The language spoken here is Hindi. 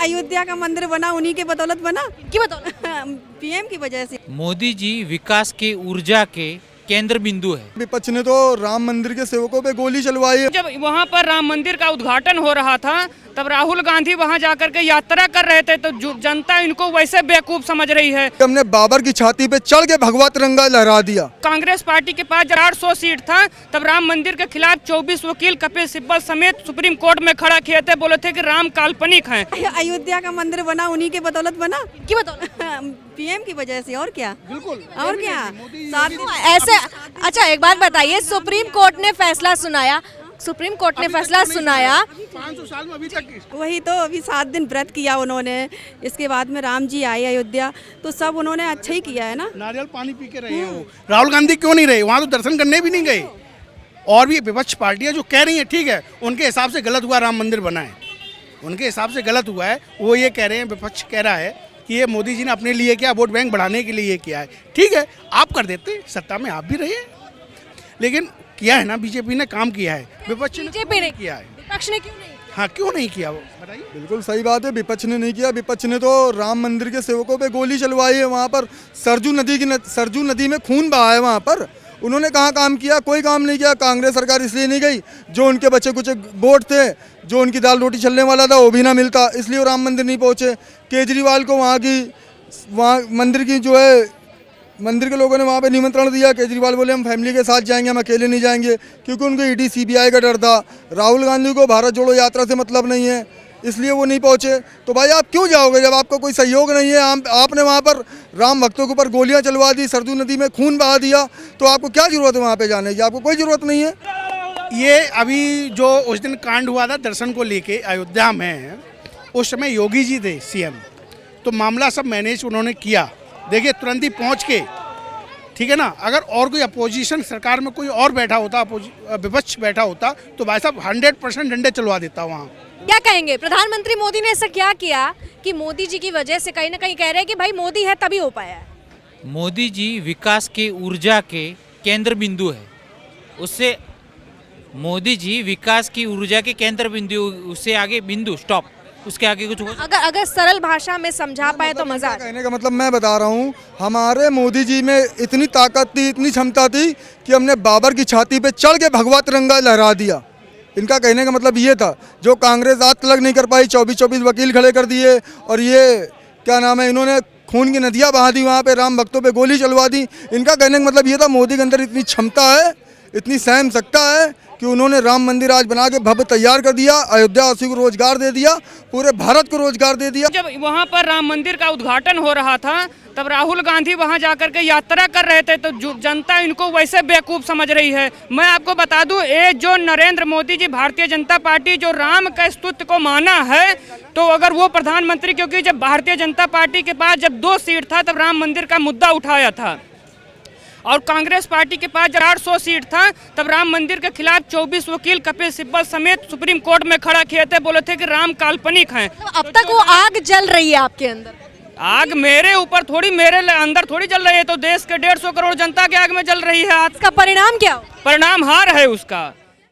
अयोध्या का मंदिर बना उन्हीं के बदौलत बना। की बदौलत? पीएम की वजह से। मोदी जी विकास के ऊर्जा के केंद्र बिंदु है। विपक्ष ने तो राम मंदिर के सेवकों पे गोली चलवाई है। जब वहाँ पर राम मंदिर का उद्घाटन हो रहा था तब राहुल गांधी वहाँ जाकर के यात्रा कर रहे थे, तो जनता इनको वैसे बेवकूफ समझ रही है। हमने बाबर की छाती पे चढ़ के भगवा तिरंगा लहरा दिया। कांग्रेस पार्टी के पास 800 सीट था, तब राम मंदिर के खिलाफ 24 वकील कपिल सिब्बल समेत सुप्रीम कोर्ट में खड़ा किए थे, बोले थे कि राम काल्पनिक हैं। अयोध्या का मंदिर बना उन्हीं के बदौलत बना। की बदौलत? पीएम की वजह से। और क्या? बिल्कुल। और क्या? ऐसे अच्छा एक बात बताइए, सुप्रीम कोर्ट ने फैसला सुनाया, सुप्रीम कोर्ट ने फैसला सुनाया, 500 साल में अभी तक वही तो अभी 7 दिन व्रत किया उन्होंने, इसके बाद में राम जी आए अयोध्या, तो सब उन्होंने अच्छा ही किया है ना। नारियल पानी पी के रहे हैं वो। राहुल गांधी क्यों नहीं रहे वहाँ? तो दर्शन करने भी नहीं गए। और भी विपक्ष पार्टियां जो कह रही हैं, ठीक है, उनके हिसाब से गलत हुआ, राम मंदिर बना है, उनके हिसाब से गलत हुआ है। वो ये कह रहे हैं, विपक्ष कह रहा है कि ये मोदी जी ने अपने लिए किया, वोट बैंक बढ़ाने के लिए किया है। ठीक है, आप कर देते, सत्ता में आप भी रहे, लेकिन किया है ना, बीजेपी ने काम किया है, विपक्ष ने किया है। विपक्ष ने क्यों नहीं? हाँ, क्यों नहीं किया वो बताइए। बिल्कुल सही बात है, विपक्ष ने नहीं किया। विपक्ष ने तो राम मंदिर के सेवकों पे गोली चलवाई है। वहाँ पर सरजू नदी में खून बहा है। वहाँ पर उन्होंने कहाँ काम किया? कोई काम नहीं किया। कांग्रेस सरकार इसलिए नहीं गई, जो उनके बच्चे कुछ वोट थे, जो उनकी दाल रोटी चलने वाला था, वो भी ना मिलता, इसलिए वो राम मंदिर नहीं पहुँचे। केजरीवाल को वहाँ मंदिर की जो है, मंदिर के लोगों ने वहाँ पे निमंत्रण दिया। केजरीवाल बोले हम फैमिली के साथ जाएंगे, हम अकेले नहीं जाएंगे, क्योंकि उनको ईडी सीबीआई का डर था। राहुल गांधी को भारत जोड़ो यात्रा से मतलब नहीं है, इसलिए वो नहीं पहुँचे। तो भाई आप क्यों जाओगे जब आपका कोई सहयोग नहीं है? आपने वहाँ पर राम भक्तों के ऊपर गोलियाँ चलवा दी, सरजू नदी में खून बहा दिया, तो आपको क्या जरूरत है वहाँ पर जाने की? आपको कोई ज़रूरत नहीं है। ये अभी जो उस दिन कांड हुआ था दर्शन को लेके अयोध्या में, उस समय योगी जी थे सीएम, तो मामला सब मैनेज उन्होंने किया। देखिए तुरंत ही पहुंच के, ठीक है ना। अगर और कोई अपोजिशन सरकार में कोई और बैठा होता, विपक्ष बैठा होता, तो भाई साहब 100% डंडे चलवा देता वहाँ। क्या कहेंगे, प्रधानमंत्री मोदी ने ऐसा क्या किया कि मोदी जी की वजह से कहीं ना कहीं कह रहे हैं कि भाई मोदी है तभी हो पाया है? मोदी जी विकास के ऊर्जा के केंद्र बिंदु है। उससे मोदी जी विकास की ऊर्जा के केंद्र बिंदु, उससे आगे बिंदु स्टॉप, उसके आगे कुछ हो? अगर सरल भाषा में समझा पाए तो मजा। कहने का मतलब मैं बता रहा हूँ, हमारे मोदी जी में इतनी ताकत थी, इतनी क्षमता थी कि हमने बाबर की छाती पे चढ़ के भगवा तिरंगा लहरा दिया। इनका कहने का मतलब ये था, जो कांग्रेस आज तक नहीं कर पाई, 24 वकील खड़े कर दिए, और ये क्या नाम है, इन्होंने खून की नदियाँ बहा दी, वहाँ पे राम भक्तों पे गोली चलवा दी। इनका कहने का मतलब ये था, मोदी के अंदर इतनी क्षमता है, इतनी सहन सकता है कि उन्होंने राम मंदिर आज बना के भव्य तैयार कर दिया, अयोध्यावासी को रोजगार दे दिया, पूरे भारत को रोजगार दे दिया। जब वहाँ पर राम मंदिर का उद्घाटन हो रहा था तब राहुल गांधी वहाँ जाकर के यात्रा कर रहे थे, तो जनता इनको वैसे बेवकूफ समझ रही है। मैं आपको बता दूं, ये जो नरेंद्र मोदी जी, भारतीय जनता पार्टी जो राम का स्तुत्य को माना है, तो अगर वो प्रधानमंत्री, क्योंकि जब भारतीय जनता पार्टी के पास जब 2 सीट था तब राम मंदिर का मुद्दा उठाया था, और कांग्रेस पार्टी के पास 800 सीट था, तब राम मंदिर के खिलाफ 24 वकील कपिल सिब्बल समेत सुप्रीम कोर्ट में खड़ा किए थे, बोले थे कि राम काल्पनिक हैं। तो अब तक वो आग जल रही है आपके अंदर? आग मेरे ऊपर थोड़ी, मेरे अंदर थोड़ी जल रही है, तो देश के 150 करोड़ जनता के आग में जल रही है। आज इसका परिणाम क्या हो? परिणाम हार है उसका।